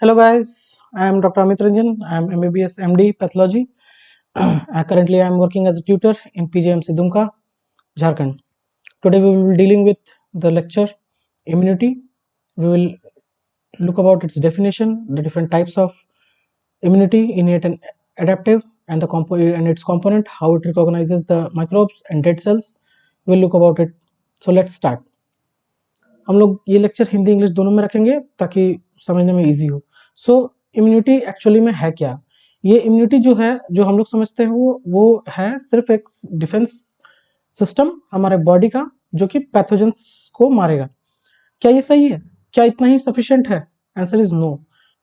Hello guys, I am Dr. Amit Ranjan. I am MBBS MD Pathology. Currently I am working as a tutor in PJMC Dumka, Jharkhand. Today we will be dealing with the lecture immunity. We will look about its definition, the different types of immunity, innate and adaptive, and its component, how it recognizes the microbes and dead cells. We will look about it. So let's start. हम लोग ये lecture Hindi English दोनों में रखेंगे ताकि समझने में easy हो। सो इम्यूनिटी एक्चुअली में है क्या? ये इम्यूनिटी जो है, जो हम लोग समझते हैं वो है सिर्फ एक डिफेंस सिस्टम हमारे बॉडी का, जो कि पैथोजेंस को मारेगा। क्या ये सही है? क्या इतना ही सफिशिएंट है? Answer is no.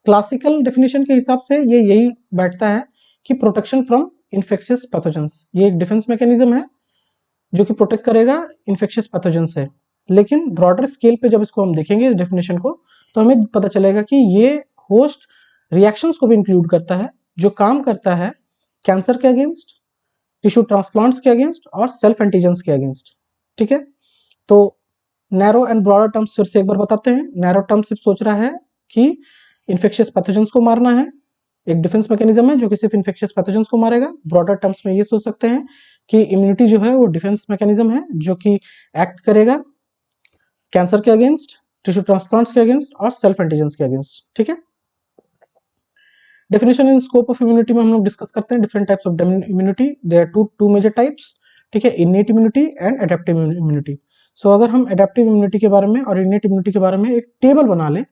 Classical definition के हिसाब से ये यही बैठता है कि प्रोटेक्शन फ्रॉम इन्फेक्शियस पैथोजेंस, ये एक डिफेंस मैकेनिज्म है जो कि प्रोटेक्ट करेगा इन्फेक्शियस पैथोजन से। लेकिन ब्रॉडर स्केल पे जब इसको हम देखेंगे इस डेफिनेशन को, तो हमें पता चलेगा कि ये होस्ट रिएक्शंस को भी इंक्लूड करता है, जो काम करता है कैंसर के अगेंस्ट, टिश्यू ट्रांसप्लांट्स के अगेंस्ट और सेल्फ एंटीजेंस के अगेंस्ट। ठीक है, तो नैरो एंड ब्रॉडर टर्म्स फिर से एक बार बताते हैं। नैरो टर्म सिर्फ सोच रहा है कि इन्फेक्शियस पैथोजेंस को मारना है, एक डिफेंस मैकेनिज्म है जो कि सिर्फ इन्फेक्शियस पैथोजेंस को मारेगा। ब्रॉडर टर्म्स में ये सोच सकते हैं कि इम्यूनिटी जो है वो डिफेंस मैकेनिज्म है जो कि एक्ट करेगा कैंसर के अगेंस्ट, टिश्यू ट्रांसप्लांट्स के अगेंस्ट और सेल्फ एंटीजेंस के अगेंस्ट। ठीक है, definition in scope of immunity में हम लोग डिस्कस करते हैं different types of immunity. There are two major types. ठीक है, innate immunity and adaptive immunity. So अगर हम एडेप्टिव इम्यूनिटी के बारे में और इनेट इम्यूनिटी के बारे में एक टेबल बना लें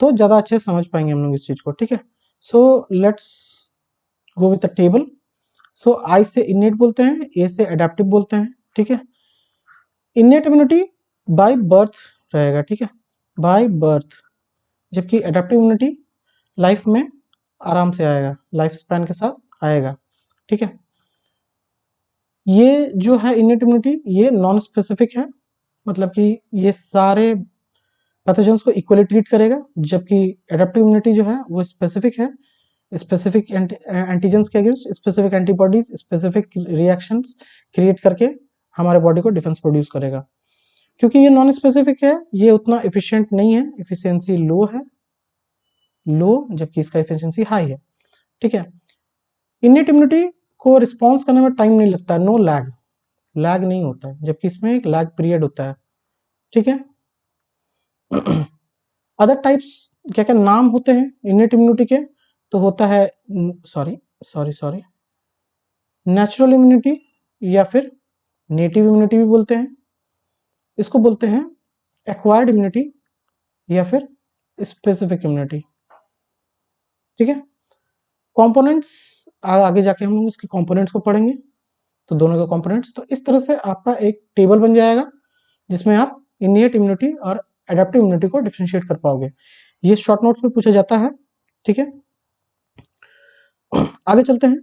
तो ज्यादा अच्छे से समझ पाएंगे हम लोग इस चीज को। ठीक है, so let's go with the table. So I say innate बोलते हैं, ए से एडेप्टिव बोलते हैं। ठीक है, इनेट इम्यूनिटी बाय बर्थ रहेगा। ठीक है, बाय बर्थ, जबकि एडेप्टिव इम्यूनिटी लाइफ में आराम से आएगा, लाइफ स्पैन के साथ आएगा। ठीक है, ये जो है इनेट इम्यूनिटी ये नॉन स्पेसिफिक है, मतलब कि ये सारे पैथोजेंस को इक्वली ट्रीट करेगा, जबकि एडेप्टिव इम्यूनिटी जो है वो स्पेसिफिक है, स्पेसिफिक एंटीजेंस के against specific antibodies, specific reactions create करके हमारे बॉडी को डिफेंस प्रोड्यूस करेगा। क्योंकि ये नॉन स्पेसिफिक है, ये उतना एफिशिएंट नहीं है, एफिशिएंसी लो है, लो, जबकि इसका एफिशिएंसी हाई है। ठीक है, इनेट इम्यूनिटी को रिस्पॉन्स करने में टाइम नहीं लगता, नो लैग, लैग नहीं होता है, जबकि इसमें एक लैग पीरियड होता है। ठीक है, अदर टाइप्स क्या क्या नाम होते हैं इनेट इम्यूनिटी के? तो होता है सॉरी नेचुरल इम्यूनिटी, या फिर नेटिव इम्यूनिटी भी बोलते हैं। इसको बोलते हैं एक्वायर्ड इम्यूनिटी या फिर स्पेसिफिक इम्यूनिटी। ठीक है, कंपोनेंट्स आगे जाके हम इसके कंपोनेंट्स को पढ़ेंगे, तो दोनों के कंपोनेंट्स। तो इस तरह से आपका एक टेबल बन जाएगा जिसमें आप इनेट इम्यूनिटी और एडेप्टिव इम्यूनिटी को डिफरेंशिएट कर पाओगे। ये शॉर्ट नोट्स में पूछा जाता है। ठीक है, आगे चलते हैं।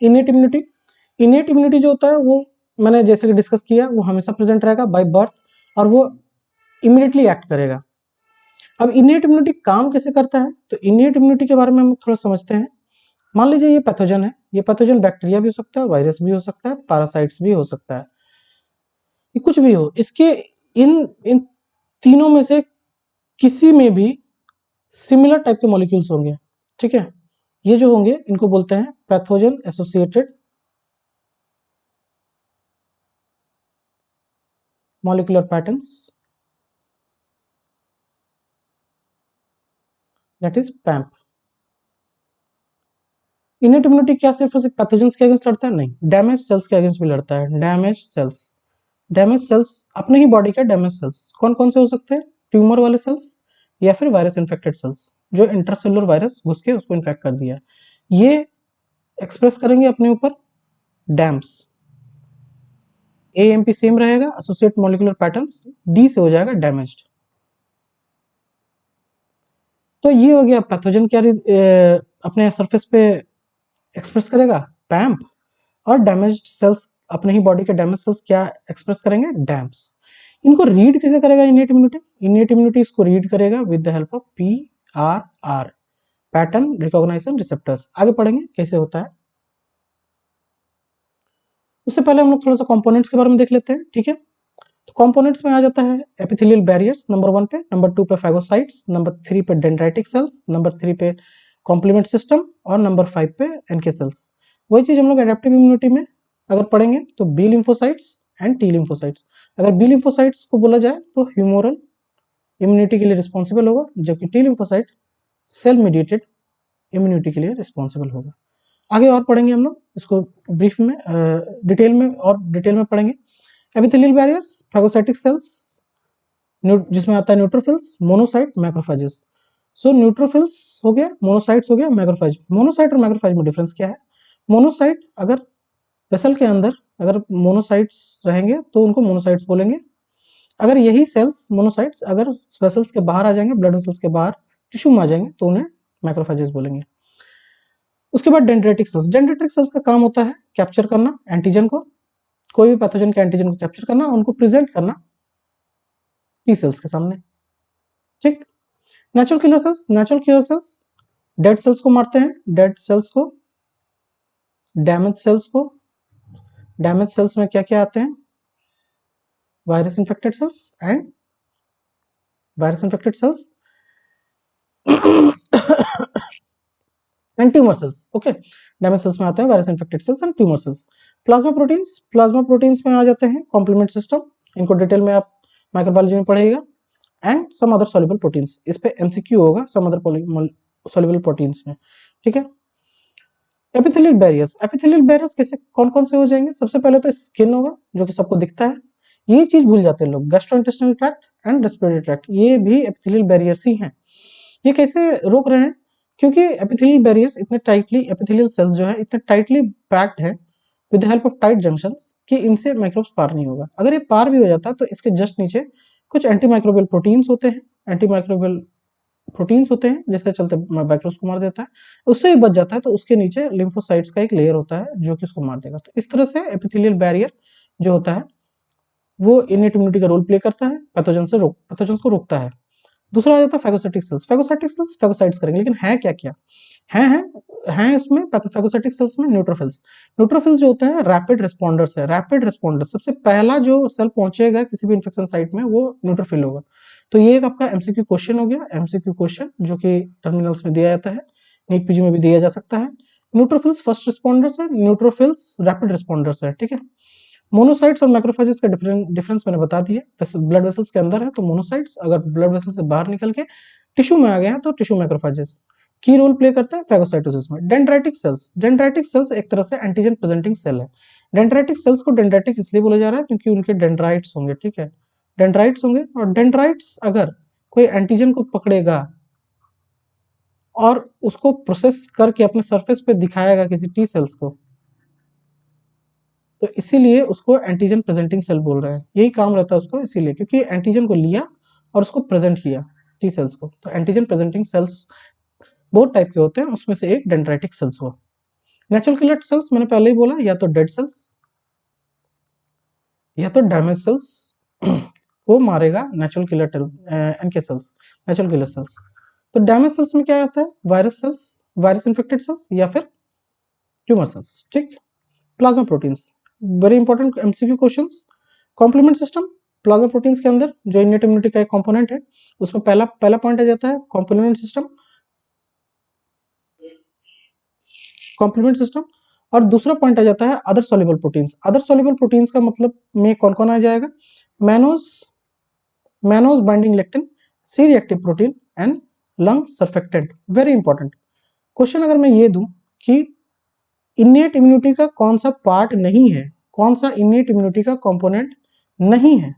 इनेट इम्यूनिटी जो होता है वो मैंने जैसे कि डिस्कस किया, वो हमेशा प्रेजेंट रहेगा बाय बर्थ और वो इमीडिएटली एक्ट करेगा। अब इनेट इम्यूनिटी काम कैसे करता है, तो इनेट इम्यूनिटी के बारे में हम थोड़ा समझते हैं। मान लीजिए ये पैथोजन है, ये पैथोजन बैक्टीरिया भी हो सकता है, वायरस भी हो सकता है, पैरासाइट्स भी हो सकता है, ये कुछ भी हो। इसके इन इन तीनों में से किसी में भी सिमिलर टाइप के मॉलिक्यूल्स होंगे। ठीक है, ये जो होंगे इनको बोलते हैं pathogen associated molecular patterns, that is पैम्प। Innate immunity क्या सिर्फ पैथोजेंस के अगेंस्ट लड़ता है? नहीं, डैमेज सेल्स के अगेंस्ट भी लड़ता है। डैमेज सेल्स अपने ही बॉडी के डैमेज सेल्स कौन कौन से हो सकते हैं? ट्यूमर वाले सेल्स या फिर वायरस इन्फेक्टेड सेल्स, जो इंटरसेलुलर वायरस घुस के उसको इन्फेक्ट कर दिया, ये एक्सप्रेस करेंगे अपने ऊपर डैम्स। AMP सेम रहेगा, एसोसिएट मॉलिक्यूलर पैटर्न्स, डी से हो जाएगा डैमेज्ड। तो ये हो गया पैथोजन क्या अपने सरफेस पे एक्सप्रेस करेगा, पैम्प, और डैमेज्ड सेल्स अपने ही बॉडी के डैमेज सेल्स क्या एक्सप्रेस करेंगे, डैम्प्स। इनको रीड कैसे करेगा इनेट इम्यूनिटी इसको रीड करेगा with the help of PRR, pattern recognition receptors. आगे पढ़ेंगे कैसे होता है। उससे पहले हम लोग थोड़ा सा कंपोनेंट्स के बारे में देख लेते हैं। ठीक है, तो कंपोनेंट्स में आ जाता है एपिथेलियल बैरियर्स नंबर 1 पे, नंबर 2 पे फैगोसाइट्स, नंबर 3 पे डेंड्राइटिक सेल्स, नंबर 3 पे कॉम्प्लीमेंट सिस्टम और नंबर 5 पे एनके सेल्स। वही चीज हम लोग एडेप्टिव इम्यूनिटी में अगर पढ़ेंगे तो B lymphocytes and T lymphocytes. अगर बी लिम्फोसाइट्स को बोला जाए तो ह्यूमोरल इम्यूनिटी के लिए रिस्पॉन्सिबल होगा, जबकि T lymphocyte cell mediated immunity के लिए रिस्पॉन्सिबल होगा। आगे और पढ़ेंगे हम लोग इसको ब्रीफ में, डिटेल में पढ़ेंगे। एपिथेलियल बैरियर्स, फैगोसाइटिक सेल्स जिसमें आता है न्यूट्रोफिल्स, मोनोसाइट, मैक्रोफेजेस। सो न्यूट्रोफिल्स हो गया, मोनोसाइट्स हो गया, मैक्रोफेज। मोनोसाइट और मैक्रोफेज में डिफरेंस क्या है? मोनोसाइट अगर वेसल के अंदर अगर मोनोसाइट्स रहेंगे तो उनको मोनोसाइट्स बोलेंगे। अगर यही सेल्स मोनोसाइट्स अगर वेसल्स के बाहर आ जाएंगे, ब्लड वेसल्स के बाहर टिश्यू में आ जाएंगे तो उन्हें मैक्रोफेजेस बोलेंगे। उसके बाद डेंड्रेटिक सेल्स। डेंड्रेटिक सेल्स का काम होता है कैप्चर करना एंटीजन को, कोई भी पैथोजन के एंटीजन को कैप्चर करना, उनको प्रेजेंट करना टी सेल्स के सामने। ठीक। Natural killer cells, natural killer sales dead cells को मारते हैं, डेड सेल्स को, डैमेज सेल्स को। डैमेज सेल्स में क्या क्या आते हैं? Virus infected sales and virus infected sales and tumour cells. Okay, damage cells में आते हैं virus infected sales and tumour cells. Plasma proteins, plasma proteins में आ जाते हैं कॉम्प्लीमेंट सिस्टम, इनको डिटेल में आप माइक्रोबायोलॉजी में पढ़ेगा, and some other soluble proteins. इस पे एमसीक्यू होगा सम अदर सॉल्युबल प्रोटीन्स में। ठीक है। एपिथेलियल बैरियर्स, एपिथेलियल बैरियर्स कैसे कौन कौन से हो जाएंगे? सबसे पहले तो स्किन होगा जो कि सबको दिखता है, ये चीज भूल जाते हैं लोग, gastrointestinal tract and respiratory tract, ये भी एपिथेलियल बैरियर्स ही हैं। ये कैसे रोक रहे हैं? क्योंकि एपिथेलियल बैरियर्स इतने टाइटली, एपिथेलियल सेल्स जो है इतने टाइटली पैक्ड है with the help of tight junctions कि इनसे माइक्रोब्स पार नहीं होगा। अगर ये पार भी हो जाता है तो इसके जस्ट नीचे कुछ एंटी माइक्रोबियल प्रोटीन्स होते हैं, एंटी माइक्रोबियल प्रोटीन्स होते हैं जिससे चलते बैक्टीरिया को मार देता है, उससे ही बच जाता है तो उसके नीचे लिम्फोसाइट्स का एक लेयर होता है जो कि उसको मार देगा। तो इस तरह से एपिथेलियल बैरियर जो होता है वो इनेट इम्यूनिटी का रोल प्ले करता है, पैथोजन को रोकता है। दूसरा आ जाता है phagocytic cells. Phagocytic cells phagocytes करेंगे, लेकिन है क्या क्या है इसमें फैगोसाइटिक सेल्स में? न्यूट्रोफिल्स। न्यूट्रोफिल्स जो होते हैं रैपिड रिस्पॉन्डर्स है, रैपिड रिस्पॉन्डर्स। सबसे पहला जो सेल पहुंचेगा किसी भी इन्फेक्शन साइट में वो न्यूट्रोफिल होगा। तो ये एक आपका एमसीक्यू क्वेश्चन हो गया, एमसीक्यू क्वेश्चन जो कि टर्मिनल्स में दिया जाता है, नीट पीजी में भी दिया जा सकता है। न्यूट्रोफिल्स फर्स्ट रिस्पॉन्डर्स है, न्यूट्रोफिल्स रैपिड रिस्पॉन्डर्स है। ठीक है। मोनोसाइट्स और मैक्रोफेजेस का डिफरेंस मैंने बता दिया। ब्लड वेसल्स के अंदर है तो मोनोसाइट्स, अगर ब्लड वेसल से बाहर निकल के टिश्यू में आ गए हैं तो टिश्यू मैक्रोफेजेस। की रोल प्ले करते हैं फैगोसाइटोसिस में। डेंड्राइटिक सेल्स, डेंड्राइटिक सेल्स एक तरह से एंटीजन प्रेजेंटिंग सेल है। डेंड्राइटिक सेल्स को डेंड्राइटिक इसलिए बोला जा रहा है क्योंकि उनके डेंड्राइट्स होंगे। ठीक है, डेंड्राइट्स होंगे, और डेंड्राइट्स अगर कोई एंटीजन को पकड़ेगा और उसको प्रोसेस करके अपने सरफेस पे दिखाएगा किसी टी सेल्स को, तो इसीलिए उसको एंटीजन प्रेजेंटिंग सेल बोल रहे हैं। यही काम रहता है उसको, इसीलिए क्योंकि एंटीजन को लिया और उसको प्रेजेंट किया टी सेल्स को। तो एंटीजन प्रेजेंटिंग सेल्स बहुत टाइप के होते हैं, उसमें से एक डेंड्राइटिक सेल्स हुआ। नेचुरल किलर सेल्स मैंने पहले ही बोला, या तो डेड सेल्स या तो डैमेज सेल्स वो मारेगा natural killer NK cells, natural killer cells. तो डैमेज सेल्स में क्या आता है? Virus cells, virus infected cells या फिर ट्यूमर सेल्स। ठीक। Plasma proteins, very important MCQ questions. Complement system, plasma proteins के अंदर जो इनेट इम्यूनिटी का एक कंपोनेंट है, उसमें पहला पॉइंट आ जाता है कॉम्प्लीमेंट सिस्टम, कॉम्प्लीमेंट सिस्टम। और दूसरा पॉइंट आ जाता है other soluble proteins. Other soluble proteins का मतलब में कौन कौन आ जाएगा? Mannose binding lectin, C reactive protein and lung surfactant. Very important question अगर मैं ये दूं कि इनेट इम्यूनिटी का कौन सा पार्ट नहीं है, कौन सा इनेट इम्यूनिटी का कंपोनेंट नहीं है,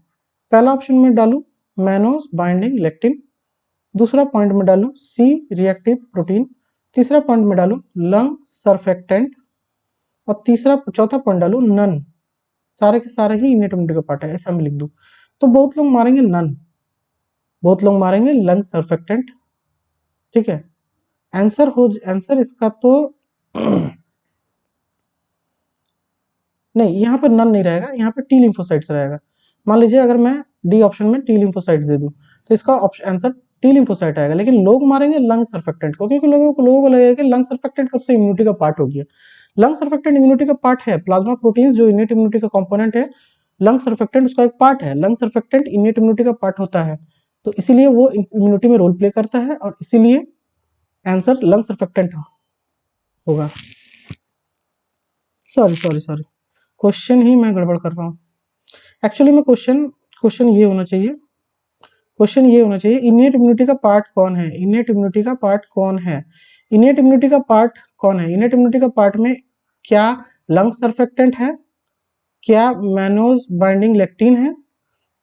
पहला ऑप्शन में डालूं मैनोज बाइंडिंग लेक्टिन, दूसरा पॉइंट में डालूं सी रिएक्टिव प्रोटीन, तीसरा पॉइंट में डालूं लंग सर्फेक्टेंट, और चौथा पॉइंट डालूं नन। सारे के सारे ही इनेट इम्यूनिटी का पार्ट है, ऐसा मैं लिख दूं। तो बहुत लोग मारेंगे नन, बहुत लोग मारेंगे लंग सर्फेक्टेंट। ठीक है। आंसर इसका तो नहीं, यहाँ पर नन नहीं रहेगा, यहाँ पर टी लिम्फोसाइट्स रहेगा। मान लीजिए अगर मैं डी ऑप्शन में टी लिम्फोसाइट्स दे दूं तो इसका आंसर टी लिम्फोसाइट आएगा, लेकिन लोग मारेंगे लंग सर्फेक्टेंट को, क्योंकि लोगों को लगेगा कि लंग सर्फेक्टेंट कब से इम्यूनिटी का पार्ट हो गया। लंग सर्फेक्टेंट इम्यूनिटी का पार्ट है, प्लाज्मा प्रोटीन्स जो इनेट इम्यूनिटी का कंपोनेंट है, लंग सर्फेक्टेंट उसका एक पार्ट है, लंग सर्फेक्टेंट इनेट इम्यूनिटी का पार्ट होता है, तो इसीलिए वो इम्यूनिटी में रोल प्ले करता है और इसीलिए आंसर लंग सर्फेक्टेंट होगा। सॉरी सॉरी सॉरी, क्वेश्चन ही मैं गड़बड़ कर रहा हूँ। एक्चुअली में क्वेश्चन ये होना चाहिए, क्वेश्चन ये होना चाहिए इनेट इम्यूनिटी का पार्ट कौन है, इनेट इम्यूनिटी का पार्ट कौन है, इनेट इम्यूनिटी का पार्ट कौन है, इनेट इम्यूनिटी का पार्ट में क्या लंग सर्फेक्टेंट है, क्या मैनोज बाइंडिंग लेक्टिन है,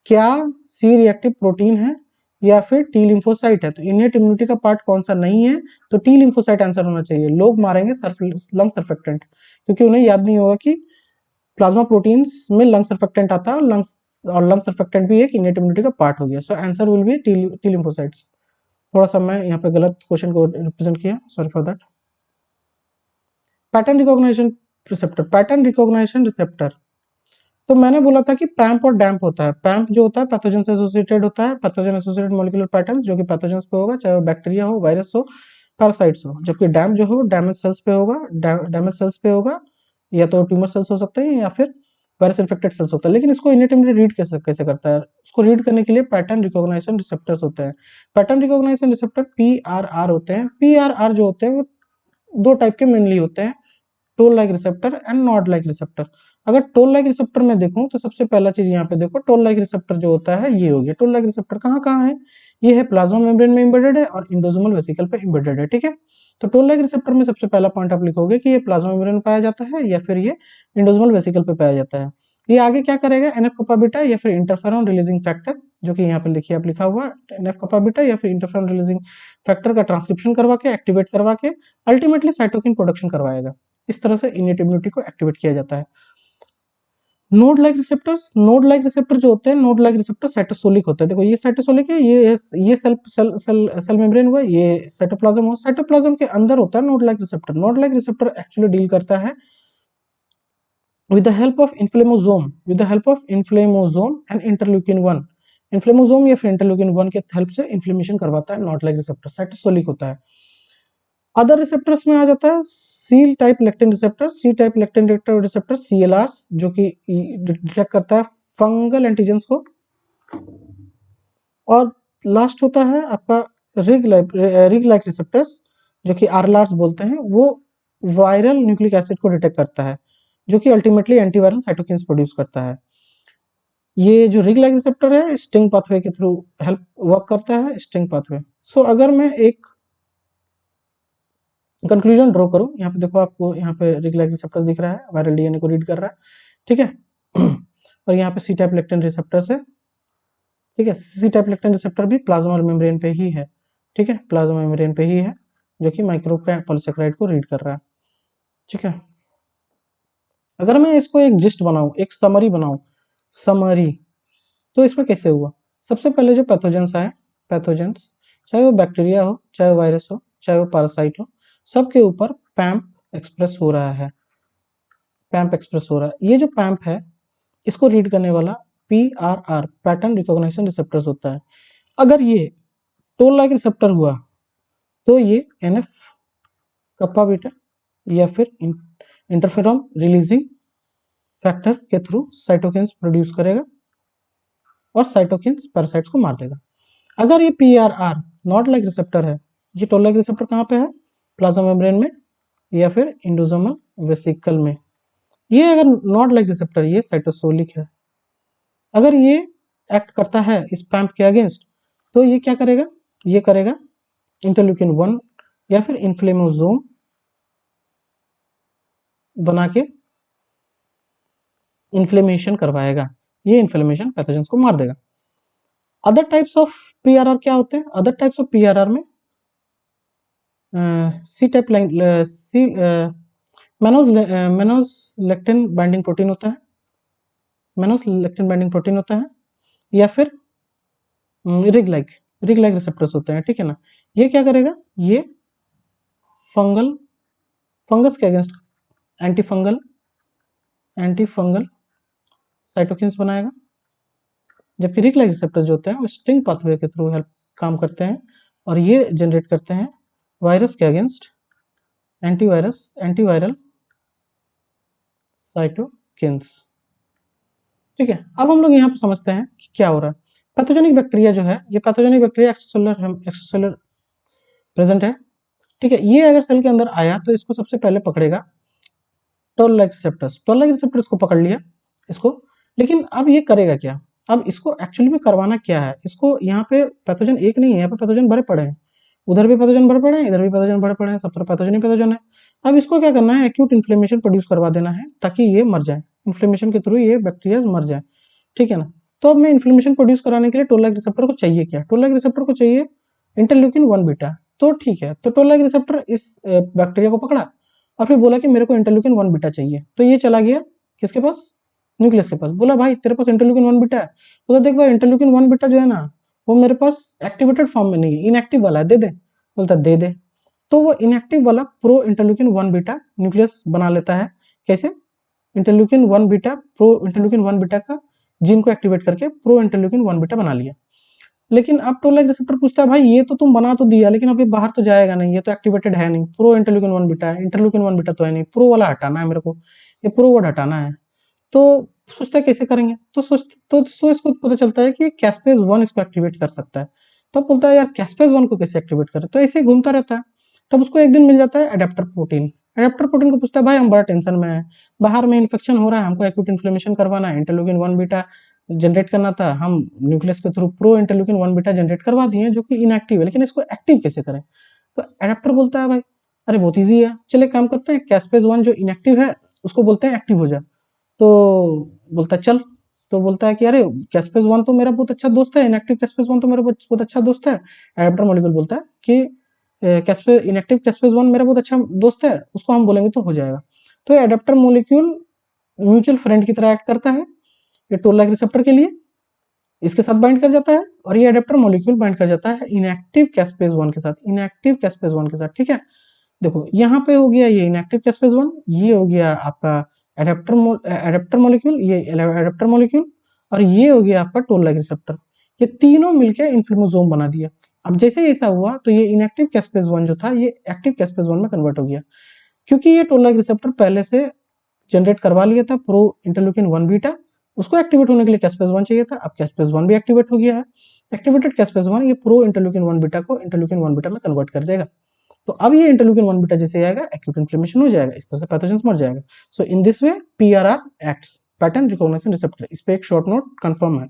क्या सी रिएक्टिव प्रोटीन है, या फिर टी लिम्फोसाइट है। तो इनेट इम्यूनिटी का पार्ट कौन सा नहीं है, तो टी लिम्फोसाइट आंसर होना चाहिए। लोग मारेंगे लंग सर्फेक्टेंट क्योंकि उन्हें याद नहीं होगा कि प्लाज्मा प्रोटीन्स में लंग सर्फेक्टेंट आता है, और लंग सर्फेक्टेंट भी एक इनेट इम्यूनिटी का पार्ट हो गया। So answer will be T lymphocytes. थोड़ा सा मैं यहाँ पे गलत क्वेश्चन को रिप्रेजेंट किया, sorry for that. Pattern recognition receptor, pattern recognition receptor, तो मैंने बोला था कि पैम्प और डैम्प होता है। पैम्प जो होता है पैथोजन से एसोसिएटेड होता है, पैथोजन एसोसिएटेड मॉलिक्यूलर पैटर्न जो कि पैथोजन पे होगा, चाहे वो बैक्टीरिया हो, वायरस हो, पैरासाइट्स हो। जबकि डैम्प जो हो डैमेज सेल्स पे होगा, डैमेज सेल्स पे होगा, या तो ट्यूमर सेल्स हो सकते हैं या फिर वायरस इन्फेक्टेड सेल्स होता है। लेकिन इसको इनेट इम्यूनिटी रीड कैसे करता है, उसको रीड करने के लिए पैटर्न रिकॉग्निशन रिसेप्टर्स होते हैं। पैटर्न रिकॉग्निशन रिसेप्टर PRR होते हैं। PRR जो होते हैं वो दो टाइप के मेनली होते हैं, toll like receptor and nod like receptor. अगर टोल लाइक रिसेप्टर में देखूं तो सबसे पहला चीज यहाँ पे देखो, टोल लाइक रिसेप्टर जो होता है ये हो गया। टोल लाइक रिसेप्टर कहाँ कहाँ है, ये है प्लाज्मा मेम्ब्रेन में इम्बेडेड है और इंडोसोमल वेसिकल पे इम्बेडेड है, ठीक है। तो टोल लाइक रिसेप्टर में सबसे पहला पॉइंट आप लिखोगे कि ये प्लाज्मा मेम्ब्रेन में पाया जाता है या फिर ये इंडोसोमल वेसिकल पे पाया जाता है। ये आगे क्या करेगा, एनएफ कपा बीटा या फिर इंटरफेरॉन रिलीजिंग फैक्टर, जो कि यहाँ पे लिखिए आप लिखा हुआ एनएफ कपा बीटा या फिर इंटरफेरॉन रिलीजिंग फैक्टर का ट्रांसक्रिप्शन करवा के, एक्टिवेट करवा के अल्टीमेटली साइटोकिन प्रोडक्शन करवाएगा। इस तरह से इनेट इम्यूनिटी को एक्टिवेट किया जाता है। Node like receptors, node like receptor जो होते हैं, नोड लाइक रिसेप्टर साइटोसोलिक होता है। देखो ये साइटोसोलिक है, ये सेल मेम्ब्रेन हुआ, ये साइटोप्लाज्म हुआ, साइटोप्लाज्म के अंदर होता है node like receptor. Node like receptor actually deal करता है with the help of inflammasome and interleukin 1, इन्फ्लेमोसोम या फिर इंटरल्यूकिन 1 के हेल्प से इन्फ्लेमेशन करवाता है। नॉट लाइक रिसेप्टर साइटोसोलिक होता है। अदर रिसेप्टर्स में आ जाता है C type lectin receptor, C type lectin receptor CLRs, जो कि डिटेक्ट करता है फंगल एंटीजेंस को। और लास्ट होता है आपका रिग लाइक रिसेप्टर्स, जो कि RLRs बोलते हैं, वो वायरल न्यूक्लिक एसिड को डिटेक्ट करता है, जो कि अल्टीमेटली एंटीवायरल साइटोकिन्स प्रोड्यूस करता है। ये जो रिग लाइक रिसेप्टर है स्टिंग पाथवे के थ्रू हेल्प वर्क करता है, स्टिंग पाथवे। सो अगर मैं एक कंक्लूजन ड्रॉ करूं, यहाँ पे देखो आपको यहाँ पे रिग लाइक रिसेप्टर दिख रहा है, वायरल डीएनए को रीड कर रहा है, ठीक है। और यहाँ पे सी टाइप लेक्टिन रिसेप्टर्स है, ठीक है। सी टाइप लेक्टिन रिसेप्टर भी प्लाज्मा मेम्ब्रेन पे ही है, ठीक है, प्लाज्मा मेम्ब्रेन पे ही है, जो कि माइक्रो पॉलीसेकेराइड को रीड कर रहा है, ठीक है। अगर मैं इसको एक जिस्ट बनाऊं, एक समरी बनाऊं, समरी, तो इसमें कैसे हुआ। सबसे पहले जो पैथोजेंस आए, पैथोजेंस चाहे वो बैक्टीरिया हो, चाहे वो वायरस हो, चाहे वो पैरासाइट हो, सबके ऊपर पैम्प एक्सप्रेस हो रहा है, पैम्प एक्सप्रेस हो रहा है। ये जो पैम्प है इसको रीड करने वाला PRR पैटर्न रिकॉग्निशन रिसेप्टर्स होता है। अगर ये टोल लाइक रिसेप्टर हुआ तो ये NF कप्पा बीटा या फिर इंटरफेरॉन रिलीजिंग फैक्टर के थ्रू साइटोकिन्स प्रोड्यूस करेगा और साइटोकिन्स पैरासाइट्स को मार देगा। अगर ये PRR नॉट लाइक रिसेप्टर है, ये टोल लाइक रिसेप्टर कहाँ पे है, प्लाज्मा मेम्ब्रेन में या फिर इंडोसोमल वेसिकल में। ये अगर नॉट लाइक रिसेप्टर, ये साइटोसोलिक है, अगर ये एक्ट करता है इस पैम्प के अगेंस्ट, तो ये क्या करेगा, ये करेगा इंटरल्यूकिन 1 या फिर इन्फ्लेमोसोम बना के इन्फ्लेमेशन करवाएगा, ये इन्फ्लेमेशन पैथोजेंस को मार देगा। अदर टाइप्स ऑफ PRR क्या होते हैं, अदर टाइप्स ऑफ PRR में C type C mannose lectin binding protein होता है, मेनोज लेक्टिन बाइंडिंग प्रोटीन होता है, या फिर रिग लाइक रिसेप्टर्स होते हैं, ठीक है ना। ये क्या करेगा, ये फंगस के अगेंस्ट एंटी फंगल साइटोकिन्स बनाएगा। जबकि रिग लाइक रिसेप्टर्स जो होते हैं वो स्ट्रिंग पाथवे के थ्रू हेल्प काम करते हैं और ये जनरेट करते हैं वायरस के अगेंस्ट एंटीवायरल साइटोकिन्स, ठीक है, अब हम लोग यहाँ पे समझते हैं कि क्या हो रहा है। पैथोजेनिक बैक्टीरिया जो है, ये पैथोजेनिक बैक्टीरिया एक्स्ट्रासेलुलर प्रेजेंट है, ठीक है। ये अगर सेल के अंदर आया तो इसको सबसे पहले पकड़ेगा toll like receptors, toll like receptors को पकड़ लिया इसको, लेकिन अब ये करेगा क्या, अब इसको एक्चुअली में करवाना क्या है, इसको यहाँ पे पैथोजन एक नहीं है, यहाँ पे पैथोजन भरे पड़े हैं, उधर भी पैथोजन भरे पड़े हैं, इधर भी पैथोजन भरे पड़े हैं, सब तरफ पैथोजन ही पैथोजन है। अब इसको क्या करना है, एक्यूट इन्फ्लेमेशन प्रोड्यूस करवा देना है ताकि ये मर जाए, इन्फ्लेमेशन के थ्रू ये बैक्टीरिया मर जाए, ठीक है ना। तो अब मैं इन्फ्लेमेशन प्रोड्यूस कराने के लिए टोल लाइक रिसेप्टर को चाहिए क्या, टोल लाइक रिसेप्टर को चाहिए इंटरल्यूकिन 1 बीटा। तो ठीक है, तो टोल लाइक रिसेप्टर इस बैक्टीरिया को पकड़ा और फिर बोला कि मेरे को इंटरल्यूकिन 1 बीटा चाहिए, तो ये चला गया किसके पास, न्यूक्लियस के पास। बोला भाई तेरे पास इंटरल्यूकिन 1 बीटा है, बोला देख भाई इंटरल्यूकिन 1 बीटा जो है ना वो मेरे पास एक्टिवेटेड फॉर्म में नहीं है, इनएक्टिव वाला है, दे दे। बोलता दे दे, तो वो इनएक्टिव वाला प्रो इंटरल्यूकिन 1 बीटा न्यूक्लियस बना लेता है। कैसे, interleukin 1 beta, pro interleukin 1 beta का जीन को एक्टिवेट करके प्रो इंटरल्यूकिन 1 बीटा बना लिया। लेकिन अब टोल लाइक रिसेप्टर पूछता है भाई ये तो तुम बना तो दिया, लेकिन अब ये बाहर तो जाएगा नहीं, ये तो एक्टिवेटेड है नहीं, प्रो इंटरल्यूकिन 1 बीटा है, इंटरल्यूकिन 1 बीटा तो है नहीं, प्रो वाला हटाना है मेरे को, ये प्रो वर्ड हटाना है। तो सोचता है कैसे करेंगे, तो इसको पता चलता है कि कैस्पेज 1 इसको एक्टिवेट कर सकता है। तो बोलता है यार कैस्पेज 1 को कैसे एक्टिवेट करें, तो ऐसे ही घूमता रहता है। तब उसको एक दिन मिल जाता है एडेप्टर प्रोटीन, एडेप्टर प्रोटीन को पूछता है भाई हम बड़ा टेंशन में है, बाहर में इन्फेक्शन हो रहा है, हमको एक्यूट इन्फ्लेमेशन करवाना है, इंटरल्यूकिन 1 बीटा जनरेट करना था, हम न्यूक्लियस के through pro interleukin 1 beta generate करवा दिए जो कि इनएक्टिव है, लेकिन इसको एक्टिव कैसे करें। तो एडेप्टर बोलता है भाई अरे बहुत ईजी है, चले काम करते हैं, कैस्पेज 1 जो इनएक्टिव है उसको बोलते हैं एक्टिव हो जा। तो बोलता है चल, तो बोलता है कि अरे कैस्पेज 1 तो मेरा बहुत अच्छा दोस्त है, इनएक्टिव कैस्पेज 1 तो मेरा बहुत अच्छा दोस्त है। एडेप्टर मॉलिक्यूल बोलता है कि कैस्पेज इनएक्टिव कैस्पेज 1 मेरा बहुत अच्छा दोस्त है, उसको हम बोलेंगे तो हो जाएगा। तो एडेप्टर मॉलिक्यूल म्यूचुअल फ्रेंड की तरह एक्ट करता है, ये टोल लाइक रिसेप्टर के लिए इसके साथ बाइंड कर जाता है, और ये एडेप्टर मॉलिक्यूल बाइंड कर जाता है इनएक्टिव कैस्पेज 1 के साथ, इनएक्टिव कैस्पेज 1 के साथ, ठीक है। देखो यहाँ पे हो गया ये इनएक्टिव कैस्पेज 1, ये हो गया आपका एडेप्टर मॉलिक्यूल, ये एडेप्टर मॉलिक्यूल, और ये हो गया आपका टोल लाइक रिसेप्टर, ये तीनों मिलकर इन्फ्लेमोसोम बना दिया। अब जैसे ऐसा हुआ तो ये इनएक्टिव कैस्पेज 1 जो था ये एक्टिव कैस्पेज 1 में कन्वर्ट हो गया, क्योंकि ये टोल लाइक रिसेप्टर पहले से जनरेट करवा लिया था प्रो इंटरल्यूकिन 1 बीटा, उसको एक्टिवेट होने के लिए कैस्पेज 1 चाहिए था, अब कैस्पेज 1 भी एक्टिवेट हो गया है। एक्टिवेटेड कैस्पेज 1 ये प्रो इंटरल्यूकिन 1 बीटा को इंटरल्यूकिन 1 बीटा में कन्वर्ट कर देगा। तो अब ये इंटरल्यूकिन 1 बीटा जैसे आएगा एक्यूट इन्फ्लेमेशन हो जाएगा, इस तरह से पैथोजेंस मर जाएगा। So in this way PRR acts, pattern recognition receptor, इस पे एक शॉर्ट नोट कंफर्म है।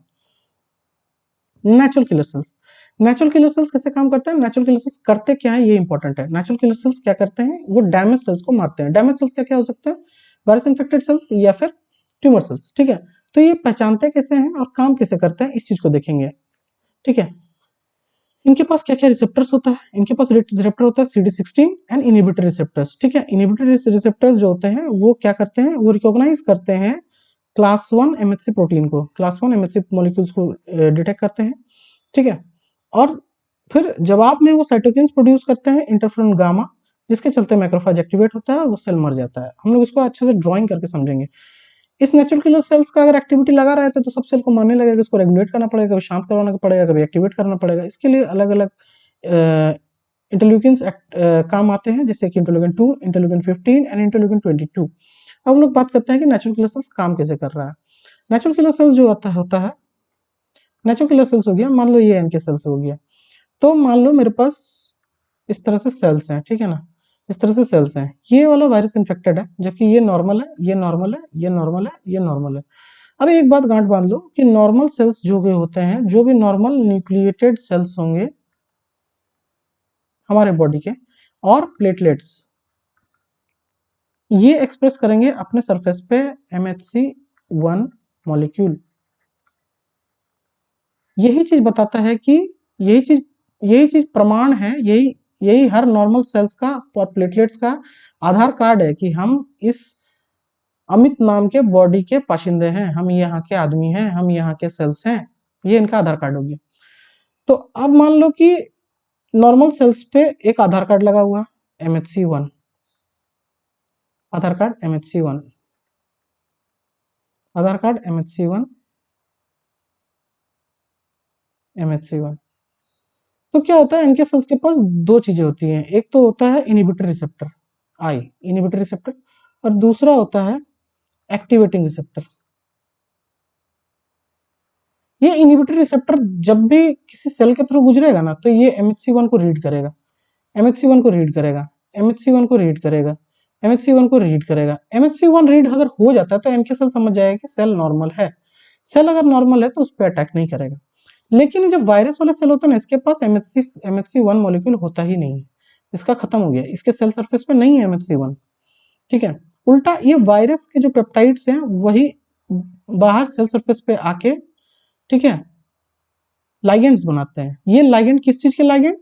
Natural killer cells, natural killer cells कैसे काम करते हैं, नेचुरल किलर सेल्स करते क्या है ये इंपॉर्टेंट है। नेचुरल किलर सेल्स क्या करते हैं, वो डैमेज सेल्स को मारते हैं। डैमेज सेल्स क्या क्या हो सकते हैं, वायरस इन्फेक्टेड सेल्स या फिर ट्यूमर सेल्स, ठीक है। तो ये पहचानते कैसे हैं और काम कैसे करते हैं इस चीज को देखेंगे, ठीक है। इनके पास क्या क्या रिसेप्टर्स होता है, इनके पास रिसेप्टर होता है CD16 एंड इनहिबिटर रिसेप्टर्स, ठीक है। इनहिबिटर रिसेप्टर्स जो होते हैं वो क्या करते हैं, वो रिकॉग्नाइज करते हैं क्लास 1 MHC प्रोटीन को, क्लास 1 MHC मॉलिक्यूल्स को डिटेक्ट करते हैं, ठीक है। और फिर जवाब में वो साइटोकिन्स प्रोड्यूस करते हैं इंटरफेरोन गामा, जिसके चलते मैक्रोफेज एक्टिवेट होता है और वो सेल मर जाता है। हम लोग इसको अच्छे से ड्राइंग करके समझेंगे। इस नेचुरल किलर सेल्स का अगर एक्टिविटी लगा रहा है तो सब सेल को मारने लगेगा, इसको रेगुलेट करना पड़ेगा, कभी शांत करवाना पड़ेगा, कभी एक्टिवेट करना पड़ेगा। इसके लिए अलग अलग इंटरल्यूकिन्स काम आते हैं, जैसे कि इंटरल्यूकिन 2, इंटरल्यूकिन 15 एंड इंटरल्यूकिन 22। अब हम लोग बात करते हैं कि नेचुरल किलर सेल्स काम कैसे कर रहा है। नेचुरल किलर सेल्स जो होता है, नेचुरल किलर सेल्स हो गया, मान लो ये एनके सेल्स हो गया, तो मान लो मेरे पास इस तरह से सेल्स हैं, ठीक है ना, इस तरह से सेल्स हैं, ये वाला वायरस इन्फेक्टेड है, जबकि ये नॉर्मल है, ये नॉर्मल है, ये नॉर्मल है, ये नॉर्मल है। अब एक बात गांठ बांध लो कि नॉर्मल सेल्स जो भी होते हैं, जो भी नॉर्मल न्यूक्लिएटेड सेल्स होंगे हमारे बॉडी के, और प्लेटलेट्स, ये एक्सप्रेस करेंगे अपने सरफेस पे MHC1 मॉलिक्यूल। यही चीज बताता है कि यही चीज प्रमाण है, यही हर नॉर्मल सेल्स का और प्लेटलेट्स का आधार कार्ड है कि हम इस अमित नाम के बॉडी के बाशिंदे हैं, हम यहाँ के आदमी हैं, हम यहाँ के सेल्स हैं, ये इनका आधार कार्ड हो गया। तो अब मान लो कि नॉर्मल सेल्स पे एक आधार कार्ड लगा हुआ MHC1, आधार कार्ड MHC1, आधार कार्ड MHC1, MHC1। तो क्या होता है, इनके सेल्स के पास दो चीजें होती हैं, एक तो होता है इनहिबिटर रिसेप्टर, इनहिबिटर रिसेप्टर, और दूसरा होता है एक्टिवेटिंग रिसेप्टर। ये इनहिबिटरी रिसेप्टर जब भी किसी सेल के थ्रू गुजरेगा ना, तो ये MHC1 को रीड करेगा, MHC1 को रीड करेगा, MHC1 को रीड करेगा, MHC1 को रीड करेगा। MHC1 रीड अगर हो जाता है तो NK सेल समझ जाएगा कि सेल नॉर्मल है। सेल अगर नॉर्मल है तो उस पर अटैक नहीं करेगा। लेकिन जब वायरस वाले सेल होते हैं ना, इसके पास MHC1 मॉलिक्यूल होता ही नहीं है, इसका खत्म हो गया, इसके सेल सरफेस पे नहीं है MHC1, ठीक है। उल्टा ये वायरस के जो पेप्टाइड्स हैं वही बाहर सेल सरफेस पे आके, ठीक है, लाइगेंड्स बनाते हैं। ये लाइगेंड किस चीज के लाइगेंड?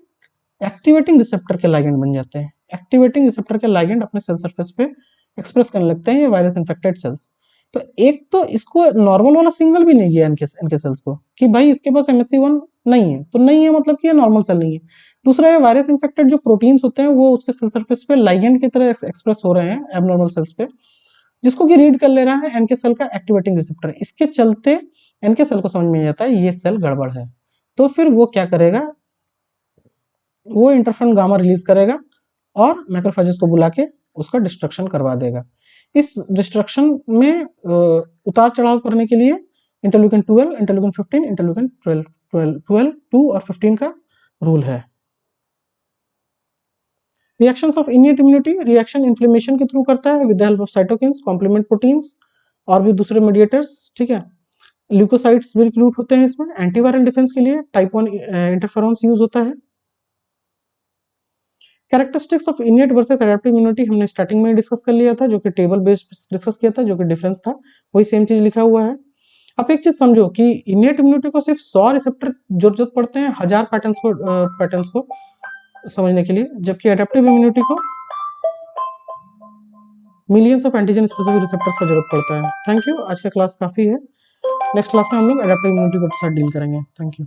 एक्टिवेटिंग रिसेप्टर के लाइगेंड बन जाते हैं। एक्टिवेटिंग रिसेप्टर के लाइगेंड अपने सेल सरफेस पे एक्सप्रेस करने लगते हैं ये वायरस इन्फेक्टेड सेल्स। तो एक तो इसको नॉर्मल वाला सिग्नल भी नहीं गया इनके सेल्स को कि भाई इसके पास MHC1 नहीं है, तो नहीं है मतलब कि ये नॉर्मल सेल नहीं है। दूसरा, ये वायरस इन्फेक्टेड जो प्रोटीन्स होते हैं वो उसके सेल सरफेस पे लाइगेंड की तरह एक्सप्रेस हो रहे हैं एबनॉर्मल सेल्स पे, जिसको कि रीड कर ले रहा है एनके सेल का एक्टिवेटिंग रिसेप्टर। इसके चलते एनके सेल को समझ में आता है ये सेल गड़बड़ है, तो फिर वो क्या करेगा, वो इंटरफेरॉन गामा रिलीज करेगा और मैक्रोफेजेस को बुला के उसका डिस्ट्रक्शन करवा देगा। इस डिस्ट्रक्शन में उतार चढ़ाव करने के लिए इंटरल्यूकिन 12, इंटरल्यूकिन 15, इंटरल्यूकिन 12, 2 और 15 का रूल है। Reactions of innate immunity, reaction inflammation के थ्रू करता है with the help of cytokines, complement proteins और भी दूसरे मेडिएटर्स, ठीक है। ल्यूकोसाइट्स भी रिक्रूट होते हैं इसमें। एंटीवायरल डिफेंस के लिए टाइप 1 इंटरफेरॉन्स यूज होता है। Characteristics of innate versus adaptive immunity हमने स्टार्टिंग में डिस्कस कर लिया था, जो कि टेबल बेस्ड डिस्कस किया था, जो कि डिफरेंस था, वही सेम चीज लिखा हुआ है। आप एक चीज समझो कि इनियट इम्यूनिटी को सिर्फ 100 रिसेप्टर जरूरत पड़ते हैं 1000 पैटर्न्स को समझने के लिए, जबकि एडेप्टिव इम्यूनिटी को millions of antigen specific receptors का जरूरत पड़ता है। थैंक यू, आज का क्लास काफी है। नेक्स्ट क्लास में हम लोग एडेप्टिव इम्यूनिटी के साथ डील करेंगे। Thank you.